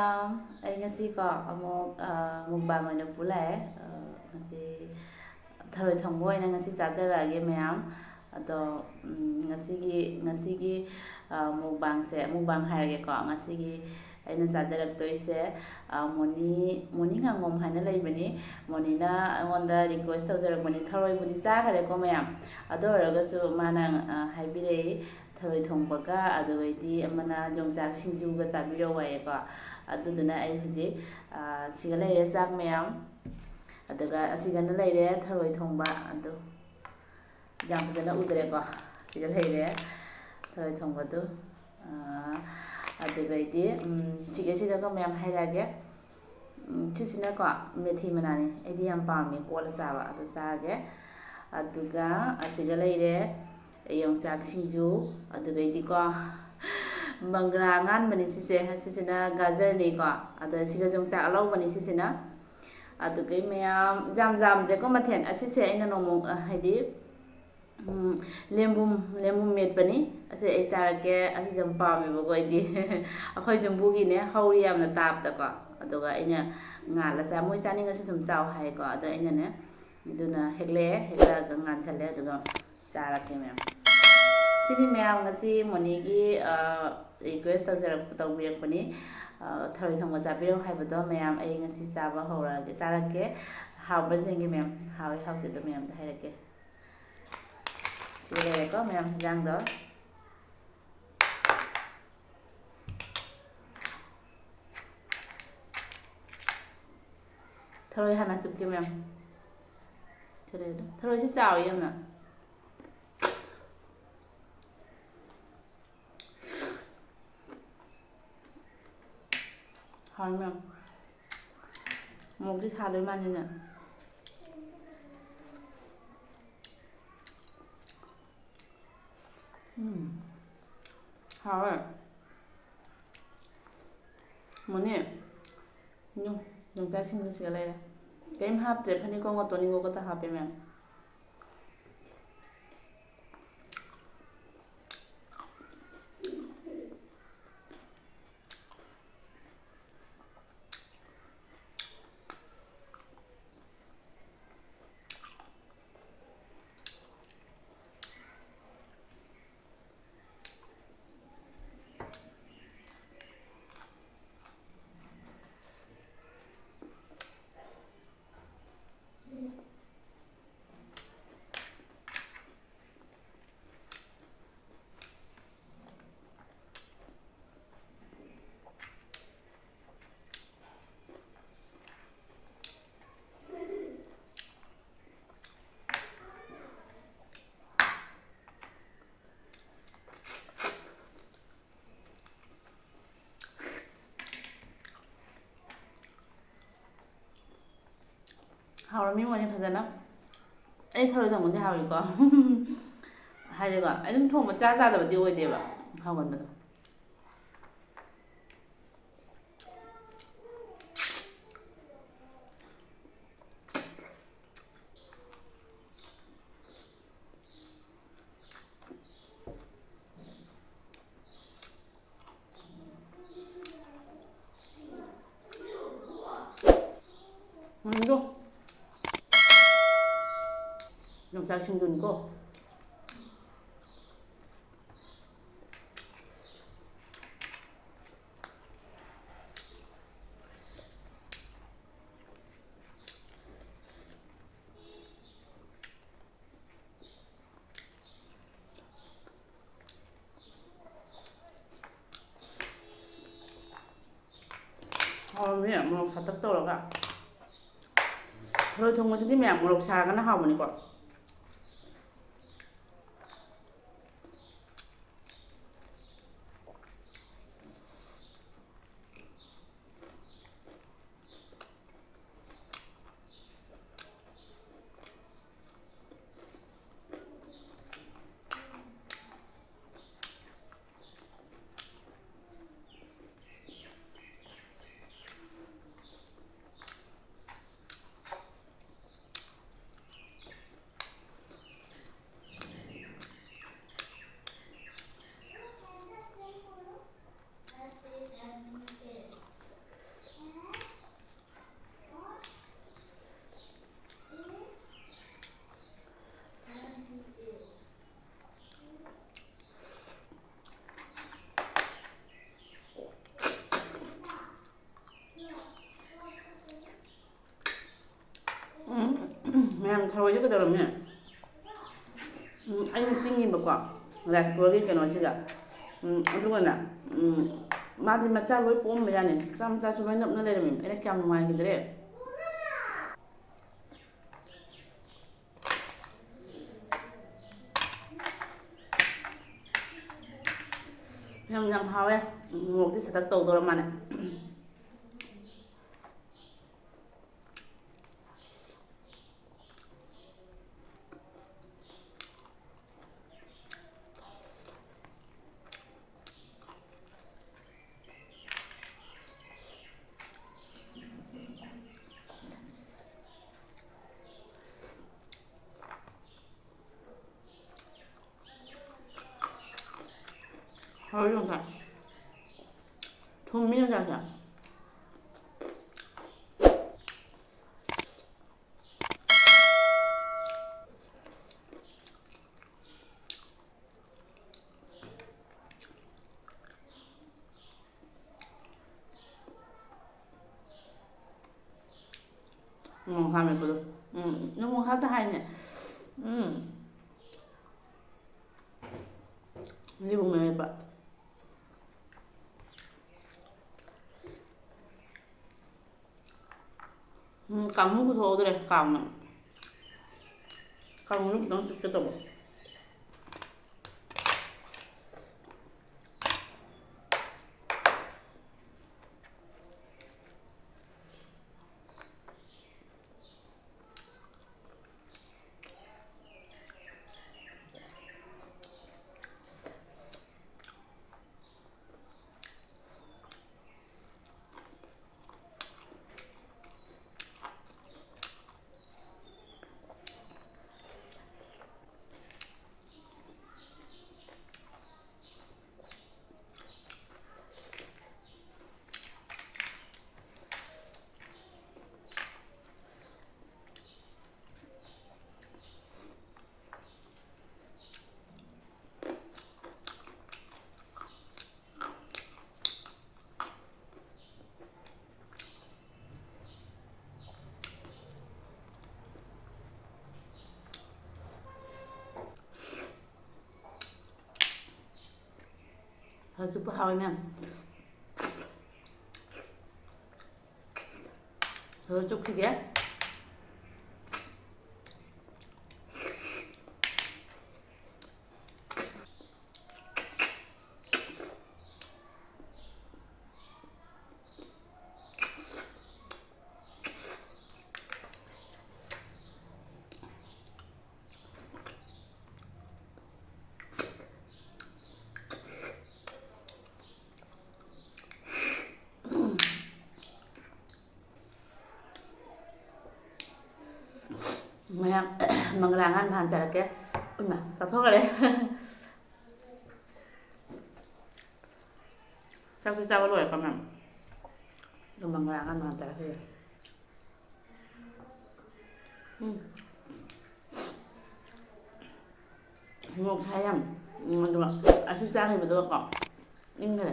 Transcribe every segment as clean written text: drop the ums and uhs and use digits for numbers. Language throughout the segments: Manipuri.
ꯃꯌꯥꯝ ꯑꯩ ꯉꯁꯤꯀꯣ ꯑꯃꯨꯛ ꯃꯨꯛꯕꯥꯡ ꯑꯣꯏꯅ ꯄꯨꯜꯂꯛꯑꯦ ꯉꯁꯤ ꯊꯔꯣꯏ ꯊꯣꯡꯕ ꯑꯣꯏꯅ ꯉꯁꯤ ꯆꯥꯖꯔꯛꯑꯒꯦ ꯃꯌꯥꯝ ꯑꯗꯣ ꯉꯁꯤꯒꯤ ꯃꯨꯛꯕꯥꯡ ꯍꯥꯏꯔꯒꯦꯀꯣ ꯉꯁꯤꯒꯤ ꯑꯩꯅ ꯆꯥꯖꯔꯛꯇꯣꯏꯁꯦ ꯃꯣꯅꯤ ꯉꯥꯉꯣꯝ ꯍꯥꯏꯅ ꯂꯩꯕꯅꯤ. ꯃꯣꯅꯤꯅ ꯑꯩꯉꯣꯟꯗ ꯔꯤꯀ꯭ꯋꯦꯁ ꯇꯧꯖꯔꯛꯄꯅꯤ. ꯊꯔꯣꯏꯕꯨꯗꯤ ꯆꯥꯈꯔꯦꯀꯣ ꯃꯌꯥꯝ, ꯑꯗꯨ ꯑꯣꯏꯔꯒꯁꯨ ꯃꯥꯅ ꯍꯥꯏꯕꯤꯔꯛꯏ ꯊꯔꯣꯏ ꯊꯣꯡꯕꯒ ꯑꯗꯨꯒꯩꯗꯤ ꯑꯃꯅ ꯌꯣꯡꯆꯥꯛ ꯁꯤꯡꯖꯨꯒ ꯆꯥꯕꯤꯔꯛꯑꯣ ꯍꯥꯏꯌꯦꯀꯣ. ꯑꯗꯨꯗꯨꯅ ꯑꯩ ꯍꯧꯖꯤꯛ ꯁꯤꯒ ꯂꯩꯔꯦ ꯆꯥꯛ ꯃꯌꯥꯝ, ꯑꯗꯨꯒ ꯑꯁꯤꯒꯅ ꯂꯩꯔꯦ ꯊꯔꯣꯏ ꯊꯣꯡꯕ. ꯑꯗꯨ ꯌꯥꯝ ꯐꯖꯅ ꯎꯗ꯭ꯔꯦꯀꯣ, ꯁꯤꯒ ꯂꯩꯔꯦ ꯊꯔꯣꯏ ꯊꯣꯡꯕꯗꯨ. ꯑꯗꯨꯒꯩꯗꯤ ꯁꯤꯒ ꯃꯌꯥꯝ ꯍꯥꯏꯔꯛꯑꯒꯦ. ꯁꯤꯁꯤꯅꯀꯣ ꯃꯦꯊꯤ ꯃꯅꯥꯅꯤ, ꯑꯩꯗꯤ ꯌꯥꯝ ꯄꯥꯝꯃꯦ ꯀꯣꯠꯂ ꯆꯥꯕ, ꯑꯗꯨ ꯆꯥꯔꯒꯦ. ꯑꯗꯨꯒ ꯑꯁꯤꯒ ꯂꯩꯔꯦ ꯌꯣꯡꯆꯥꯛ ꯁꯤꯡꯖꯨ. ꯑꯗꯨꯒꯩꯗꯤꯀꯣ ꯃꯪꯒ꯭ꯔꯥ ꯑꯉꯥꯟꯕꯅꯤ ꯁꯤꯁꯤꯅ ꯒꯥꯖꯔꯅꯤꯀꯣ, ꯑꯗ ꯁꯤꯒ ꯌꯣꯡꯆꯥꯛ ꯑꯂꯧꯕꯅꯤ ꯁꯤꯁꯤꯅ. ꯑꯗꯨꯒꯩ ꯃꯌꯥꯝ ꯌꯥꯝꯗ꯭ꯔꯦꯀꯣ ꯃꯊꯦꯜ. ꯑꯁꯤꯁꯦ ꯑꯩꯅ ꯅꯣꯡꯃ ꯍꯥꯏꯗꯤ ꯂꯦꯝꯕꯨꯝ ꯃꯦꯠꯄꯅꯤ. ꯑꯁꯤ ꯑꯩ ꯆꯥꯔꯛꯀꯦ. ꯑꯁꯤꯁꯦ ꯌꯥꯝ ꯄꯥꯝꯃꯦꯕꯀꯣ ꯑꯩꯗꯤ ꯑꯩꯈꯣꯏ ꯌꯨꯝꯕꯨꯒꯤꯅꯦ, ꯍꯧꯔꯤ ꯌꯥꯝꯅ ꯇꯥꯕꯗꯀꯣ. ꯑꯗꯨꯒ ꯑꯩꯅ ꯉꯥꯜꯂ ꯃꯣꯏ ꯆꯥꯅꯤꯡꯉꯁꯨ ꯁꯨꯝ ꯆꯥꯎ ꯍꯥꯏꯀꯣ. ꯑꯗꯣ ꯑꯩꯅꯅꯦ ꯑꯗꯨꯅ ꯍꯦꯛꯂꯛꯑꯒ ꯉꯥꯟꯁꯜꯂꯦ, ꯑꯗꯨꯒ ꯆꯥꯔꯛꯀꯦ ꯃꯌꯥꯝ. ꯁꯤꯅꯤ ꯃꯌꯥꯝ ꯉꯁꯤ ꯃꯣꯅꯤꯒꯤ ꯔꯤꯀ꯭ꯋꯦꯁ ꯇꯧꯕꯤꯔꯛꯄꯅꯤ. ꯊꯔꯣꯏ ꯊꯣꯡꯕ ꯆꯥꯕꯤꯔꯛꯑꯣ ꯍꯥꯏꯕꯗꯣ ꯃꯌꯥꯝ. ꯑꯩ ꯉꯁꯤ ꯆꯥꯔꯛꯀꯦ. ꯍꯥꯎꯕ꯭ꯔꯥ ꯌꯦꯡꯒꯦ ꯃꯌꯥꯝ. ꯍꯥꯎꯋꯤ ꯍꯥꯎꯇꯦꯗꯣ ꯃꯌꯥꯝꯗ ꯍꯥꯏꯔꯛꯀꯦ. ꯁꯤꯒ ꯂꯩꯔꯦꯀꯣ ꯃꯌꯥꯝ ꯍꯤꯟꯖꯥꯡꯗꯣ. ꯊꯔꯣꯏ ꯍꯥꯟꯅ ꯆꯨꯞꯀꯦ ꯃꯌꯥꯝ. ꯊꯔꯣꯏꯁꯤ ꯆꯥꯎꯋꯤ ꯌꯥꯝꯅ. ꯍꯥꯎꯋꯤ ꯃꯌꯥꯝ. ꯃꯣꯔꯣꯛꯁꯤ ꯁꯥꯗꯣꯏ ꯃꯥꯜꯂꯤꯅꯦ. ꯍꯥꯎꯋꯦ. ꯃꯣꯅꯤ ꯌꯣꯡꯆꯥꯛ ꯁꯤꯡꯖꯨ ꯁꯤꯒ ꯂꯩꯔꯦ. ꯀꯔꯤꯝ ꯍꯥꯞꯇ꯭ꯔꯦ, ꯐꯗꯤꯒꯣꯝꯒ ꯇꯣꯅꯤꯡꯈꯣꯛ ꯈꯛꯇ ꯍꯥꯞꯄꯦ ꯃꯌꯥꯝ. ꯍꯥꯎꯔꯝꯃꯤ ꯃꯣꯅꯤ ꯐꯖꯅ. ꯑꯩ ꯊꯔꯣꯏ ꯊꯣꯡꯕꯗꯤ ꯍꯥꯎꯏꯀꯣ ꯍꯥꯏꯗꯤꯀꯣ ꯑꯩ ꯑꯗꯨꯝ ꯊꯣꯡꯕ ꯆꯥꯗꯕꯗꯤ ꯑꯣꯏꯗꯦꯕ, ꯍꯥꯎꯒꯟꯕꯗꯣ. 이거 영상 신기니까 ꯃꯌꯥꯝ ꯃꯣꯔꯣꯛ ꯁꯥꯇꯛ ꯇꯧꯔꯒ ꯊꯔꯣꯏ ꯊꯣꯡꯕꯁꯤꯗꯤ ꯃꯌꯥꯝ ꯃꯣꯔꯣꯛ ꯁꯥꯔꯒꯅ ꯍꯥꯎꯕꯅꯤꯀꯣ. ꯃꯌꯥꯝ ꯊꯔꯣꯏꯁꯦ ꯀꯩꯗꯧꯔꯝꯃꯦ ꯑꯩꯅ ꯇꯤꯡꯉꯤꯕꯀꯣ ꯔꯥꯏꯁ ꯀꯨꯀꯔꯒꯤ ꯀꯩꯅꯣꯁꯤꯒ ꯑꯗꯨꯒꯅ ꯃꯥꯗꯤ ꯃꯆꯥ ꯂꯣꯏ ꯄꯣꯛꯑꯝꯕ ꯌꯥꯅꯤ ꯃꯆꯥ ꯃꯆꯥꯁꯨ ꯂꯣꯏ ꯅꯞꯅ ꯂꯩꯔꯝꯃꯤ ꯑꯩꯅ ꯀꯌꯥꯝ ꯅꯨꯡꯉꯥꯏꯈꯤꯗ꯭ꯔꯦ ꯌꯥꯝ ꯍꯥꯎꯋꯦ ꯃꯣꯔꯣꯛꯇꯤ ꯁꯇꯛ ꯇꯧꯗꯧꯔ ꯃꯥꯜꯂꯦ ꯍꯥꯎꯋꯦ ꯌꯣꯡꯆꯥꯛ ꯊꯨꯝꯃꯤ ꯌꯣꯡꯆꯥꯛꯁꯦ 하면서도 너무 하드하네 이거 보면 해봐 강물부터 오더래 강물 강물은 너무 찝찝하다 뭐 super 하면 저쪽 크게 mẹ mừng làng ăn hàng chả cái ui mà tao thoát ra đấy sao cái sao rồi con mà đồ mừng làng ăn hàng chả cái một hai em được à xuất ra thì mà tôi có nhưng mà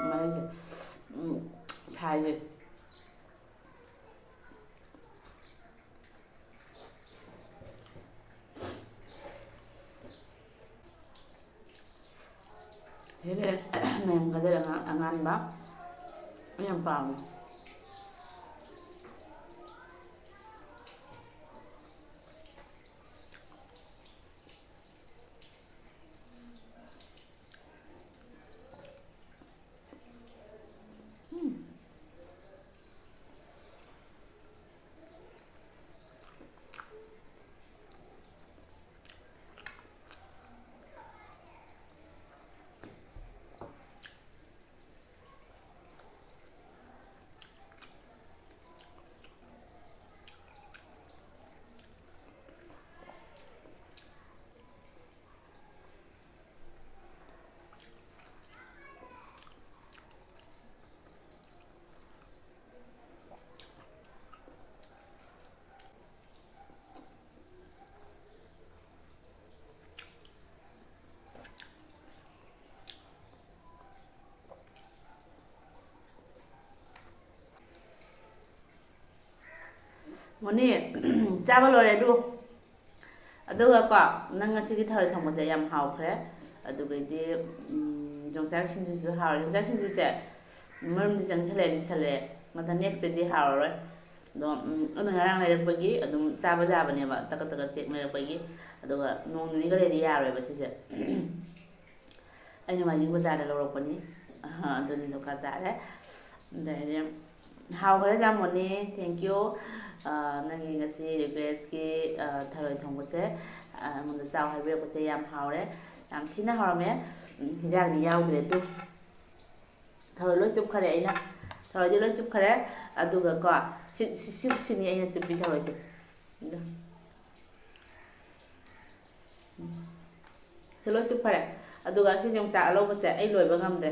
mà đây xài gì thế nên mình có thể là ăn bắp với nhầm vào วันนี้ ꯆꯥꯕ ꯂꯣꯏꯔꯦ ꯑꯗꯨ ꯑꯗꯨꯒ ꯀꯣ ꯅꯪ ꯉꯁꯤꯒꯤ ꯊꯔꯣꯏ ꯊꯣꯡꯕꯁꯦ ꯌꯥꯝ ꯍꯥꯎꯈ꯭ꯔꯦ ꯑꯗꯨꯒꯩꯗꯤ ꯌꯣꯡꯆꯥꯛ ꯁꯤꯡꯖꯨꯁꯨ ꯍꯥꯎꯔꯦ ꯌꯣꯡꯆꯥꯛ ꯁꯤꯡꯖꯨꯁꯦ ꯃꯔꯨꯝꯗꯤ ꯆꯪꯁꯤꯜꯂꯛꯑꯦ ꯂꯤꯁꯜꯂꯛꯑꯦ ꯃꯊꯪ ꯅꯦꯛꯁꯇꯗꯤ ꯍꯥꯎꯔꯔꯣꯏ ꯑꯗꯣ ꯑꯩꯅ ꯉꯔꯥꯡ ꯂꯩꯔꯛꯄꯒꯤ ꯑꯗꯨꯝ ꯆꯥꯕ ꯌꯥꯕꯅꯦꯕ ꯇꯒꯠ ꯇꯒꯠ ꯇꯦꯛ ꯂꯩꯔꯛꯄꯒꯤ ꯑꯗꯨꯒ ꯅꯣꯡ ꯅꯤꯅꯤꯒ ꯂꯩꯔꯗꯤ ꯌꯥꯔꯣꯏꯕ ꯁꯤꯁꯦ ꯑꯩꯅ ꯃꯥꯏꯖꯤꯡ ꯕꯖꯥꯔꯗ ꯂꯧꯔꯛꯄꯅꯤ ꯑꯗꯨꯅꯤ ꯗꯨꯀꯥ ꯆꯥꯔꯦ ꯑꯗꯩꯗꯤ ꯍꯥꯎꯈ꯭ꯔꯦ ꯖꯥꯃꯣꯅꯤ ꯊꯦꯡꯀ꯭ꯌꯨ ꯅꯪꯒꯤ ꯉꯁꯤ ꯔꯤꯀ꯭ꯋꯦꯁꯀꯤ ꯊꯔꯣꯏ ꯊꯣꯡꯕꯁꯦ ꯑꯩꯉꯣꯟꯗ ꯆꯥꯎ ꯍꯥꯏꯕꯤꯔꯛꯄꯁꯦ ꯌꯥꯝ ꯍꯥꯎꯔꯦ ꯌꯥꯝ ꯊꯤꯅ ꯍꯥꯎꯔꯝꯃꯦ ꯍꯤꯟꯖꯥꯡꯗꯤ ꯌꯥꯎꯗ꯭ꯔꯦ ꯑꯗꯨ ꯊꯔꯣꯏ ꯂꯣꯏ ꯆꯨꯞꯈ꯭ꯔꯦ ꯑꯩꯅ ꯊꯔꯣꯏꯗꯤ ꯂꯣꯏ ꯆꯨꯞꯈ꯭ꯔꯦ ꯑꯗꯨꯒ ꯀꯣ ꯁꯤꯅꯤ ꯑꯩꯅ ꯆꯨꯞꯄꯤ ꯊꯔꯣꯏꯁꯦ ꯁꯤ ꯂꯣꯏ ꯆꯨꯞꯈ꯭ꯔꯦ ꯑꯗꯨꯒ ꯁꯤ ꯌꯣꯡꯆꯥꯛ ꯑꯂꯧꯕꯁꯦ ꯑꯩ ꯂꯣꯏꯕ ꯉꯝꯗꯦ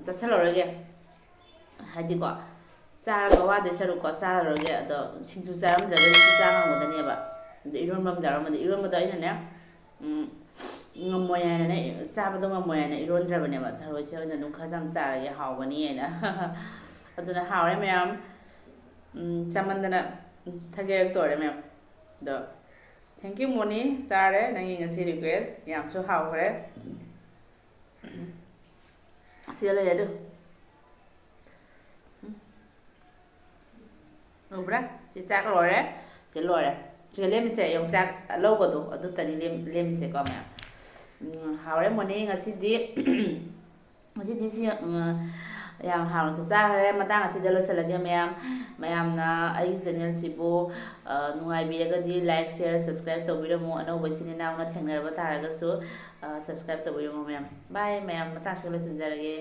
ꯆꯠꯁꯤꯜꯂꯔꯣꯏꯒꯦ ꯍꯥꯏꯗꯤꯀꯣ ꯆꯥꯔꯒ ꯋꯥꯗꯣꯏ ꯁꯔꯨꯛꯀꯣ ꯆꯥꯔꯔꯣꯏꯒꯦ ꯑꯗꯣ ꯁꯤꯡꯖꯨ ꯆꯥꯔꯝꯗ꯭ꯔꯒꯗꯤ ꯁꯤ ꯆꯥ ꯉꯝꯒꯗꯅꯦꯕ ꯑꯗꯣ ꯏꯔꯣꯟꯕ ꯑꯃ ꯆꯥꯔꯝꯕꯗꯤ ꯏꯔꯣꯟꯕꯗꯣ ꯑꯩꯅꯅꯦ ꯉꯝꯃꯣꯏ ꯍꯥꯏꯅꯅꯦ ꯆꯥꯕꯗꯣ ꯉꯝꯃꯣꯏ ꯍꯥꯏꯅ ꯏꯔꯣꯟꯗ꯭ꯔꯕꯅꯦꯕ ꯊꯔꯣꯏꯁꯦ ꯑꯣꯏꯅ ꯑꯗꯨꯝ ꯈꯔ ꯌꯥꯝ ꯆꯥꯔꯒꯦ ꯍꯥꯎꯒꯅꯤ ꯍꯥꯏꯅ ꯑꯗꯨꯅ ꯍꯥꯎꯔꯦ ꯃꯌꯥꯝ ꯆꯥꯃꯟꯗꯅ ꯊꯒꯦꯔꯛꯇꯣꯔꯦ ꯃꯌꯥꯝ ꯑꯗꯣ ꯊꯦꯡꯀ꯭ꯌꯨ ꯃꯣꯅꯤ ꯆꯥꯔꯦ ꯅꯪꯒꯤ ꯉꯁꯤ ꯔꯤꯀ꯭ꯋꯦꯁ ꯌꯥꯝꯁꯨ ꯍꯥꯎꯈ꯭ꯔꯦ ꯁꯤꯗ ꯂꯩꯔꯦ ꯑꯗꯨ ꯎꯕ꯭ꯔꯥ ꯁꯤ ꯆꯥꯛ ꯂꯣꯏꯔꯦ ꯁꯤ ꯂꯣꯏꯔꯦ ꯁꯤꯒ ꯂꯦꯝꯃꯤꯁꯦ ꯌꯣꯡꯆꯥꯛ ꯂꯧꯕꯗꯣ ꯑꯗꯨꯇꯅꯤ ꯂꯦꯝꯃꯤꯁꯦꯀꯣ ꯃꯌꯥꯝ ꯍꯥꯎꯔꯦ ꯃꯣꯅꯤ ꯉꯁꯤꯗꯤ ꯉꯁꯤꯗꯤ ꯁꯤ ꯌꯥꯝ ꯍꯥꯎꯅꯁꯨ ꯆꯥꯈ꯭ꯔꯦ ꯃꯇꯥꯡ ꯑꯁꯤꯗ ꯂꯣꯏꯁꯤꯜꯂꯒꯦ ꯃꯌꯥꯝꯅ ꯑꯩꯒꯤ ꯆꯦꯅꯦꯜꯁꯤꯕꯨ ꯅꯨꯡꯉꯥꯏꯕꯤꯔꯒꯗꯤ ꯂꯥꯏꯛ ꯁꯤꯌꯔ ꯁꯕꯁꯀ꯭ꯔꯥꯏꯕ ꯇꯧꯕꯤꯔꯝꯃꯨ ꯑꯅꯧꯕ ꯏꯆꯤꯟ ꯏꯅꯥꯎꯅ ꯊꯦꯡꯅꯔꯕ ꯇꯥꯔꯒꯁꯨ ꯁꯕꯁꯀ꯭ꯔꯥꯏꯕ ꯇꯧꯕꯤꯔꯝꯃꯨ ꯃꯌꯥꯝ ꯕꯥꯏ ꯃꯌꯥꯝ ꯃꯇꯥꯡꯁꯤꯗ ꯂꯣꯏꯁꯤꯟꯖꯔꯒꯦ